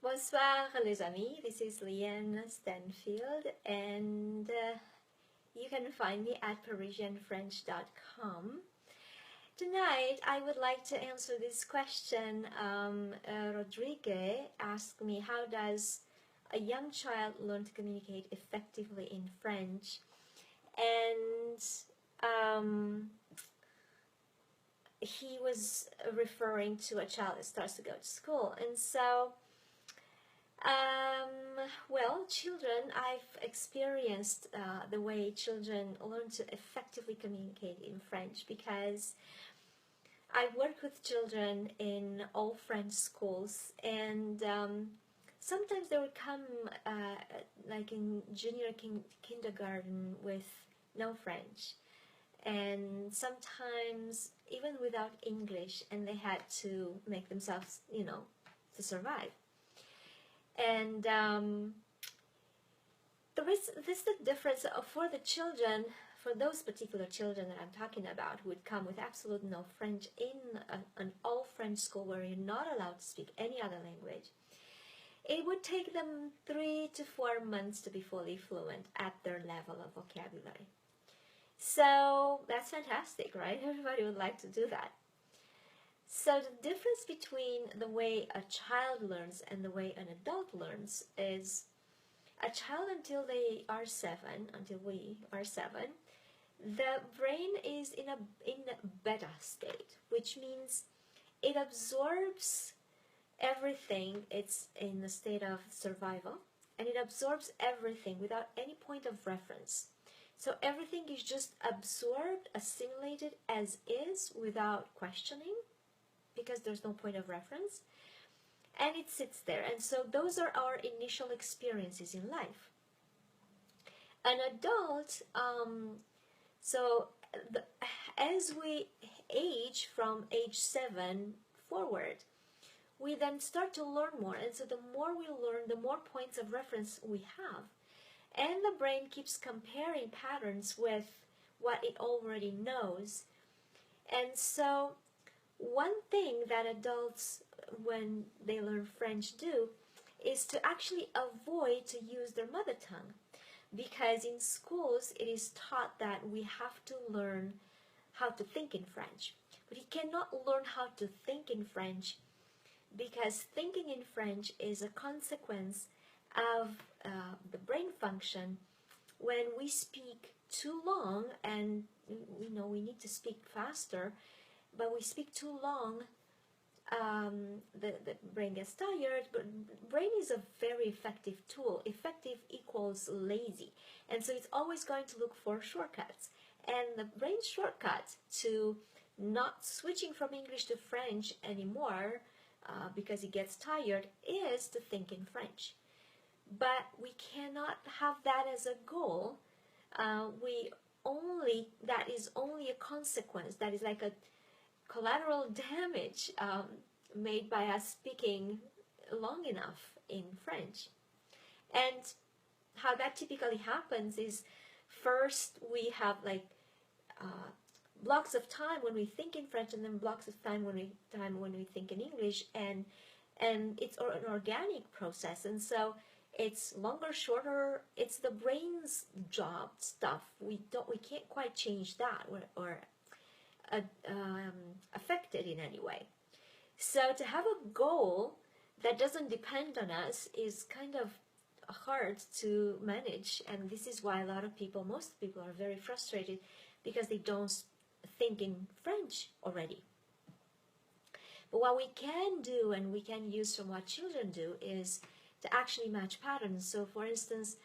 Bonsoir les amis, this is Llyane Stanfield and you can find me at ParisianFrench.com. Tonight I would like to answer this question. Rodrigue asked me, how does a young child learn to communicate effectively in French? And he was referring to a child that starts to go to school. And so well, children, I've experienced the way children learn to effectively communicate in French because I work with children in all French schools, and sometimes they would come like in junior kindergarten with no French, and sometimes even without English, and they had to make themselves, you know, to survive. And this is the difference for the children, for those particular children that I'm talking about, who would come with absolute no French in an all-French school where you're not allowed to speak any other language. It would take them 3 to 4 months to be fully fluent at their level of vocabulary. So that's fantastic, right? Everybody would like to do that. So the difference between the way a child learns and the way an adult learns is a child until they are 7, until we are 7, the brain is in a beta state, which means it absorbs everything. It's in a state of survival, and it absorbs everything without any point of reference. So everything is just absorbed, assimilated as is without questioning, because there's no point of reference, and it sits there. And so those are our initial experiences in life. An adult, as we age from age 7 forward, we then start to learn more, and so the more we learn, the more points of reference we have, and the brain keeps comparing patterns with what it already knows. And so one thing that adults, when they learn French, do is to actually avoid to use their mother tongue, because in schools it is taught that we have to learn how to think in French. But you cannot learn how to think in French, because thinking in French is a consequence of the brain function. When we speak too long, and we know we need to speak faster, but we speak too long, the brain gets tired. But brain is a very effective tool. Effective equals lazy, and so it's always going to look for shortcuts. And the brain's shortcut to not switching from English to French anymore, because it gets tired, is to think in French. But we cannot have that as a goal. That is only a consequence. That is like a collateral damage made by us speaking long enough in French. And how that typically happens is, first we have like blocks of time when we think in French, and then blocks of time when we think in English, and it's an organic process. And so it's longer, shorter. It's the brain's job stuff. We can't quite change that or affect it in any way. So to have a goal that doesn't depend on us is kind of hard to manage, and this is why a lot of people, most people, are very frustrated because they don't think in French already. But what we can do, and we can use from what children do, is to actually match patterns. So for instance,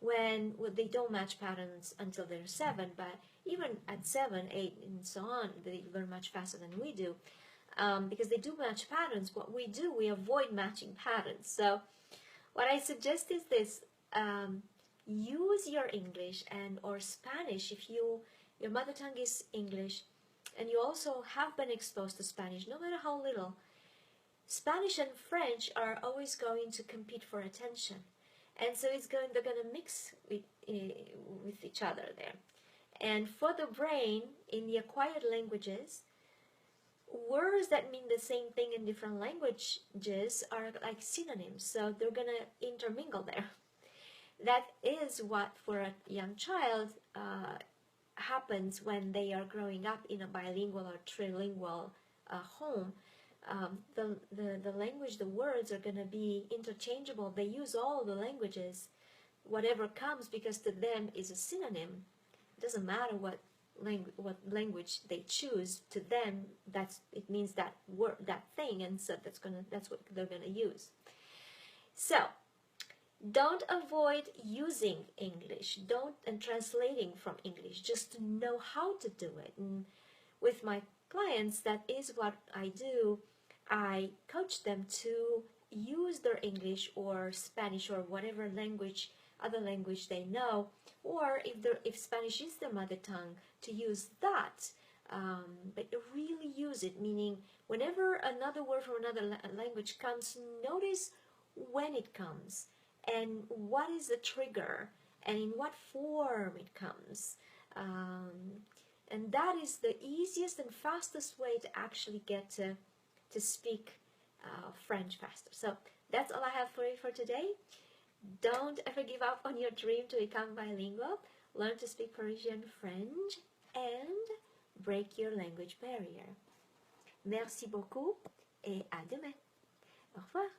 when they don't match patterns until they're 7, but even at 7, 8, and so on, they learn much faster than we do, because they do match patterns. What we do, we avoid matching patterns. So what I suggest is this: use your English and or Spanish. If your mother tongue is English, and you also have been exposed to Spanish, no matter how little, Spanish and French are always going to compete for attention, and so they're going to mix with each other there. And for the brain, in the acquired languages, words that mean the same thing in different languages are like synonyms, so they're gonna intermingle there. That is what for a young child happens when they are growing up in a bilingual or trilingual home. The language, the words are going to be interchangeable. They use all the languages, whatever comes, because to them is a synonym. It doesn't matter what language they choose. To them, it means that word, that thing, and so that's what they're gonna use. So don't avoid using English, and translating from English, just to know how to do it. And with my clients, that is what I do. I coach them to use their English or Spanish or whatever other language they know, or if Spanish is their mother tongue, to use that. But really use it, meaning whenever another word from another language comes, notice when it comes and what is the trigger and in what form it comes. And that is the easiest and fastest way to actually get to speak French faster. So that's all I have for you for today. Don't ever give up on your dream to become bilingual. Learn to speak Parisian French and break your language barrier. Merci beaucoup et à demain. Au revoir.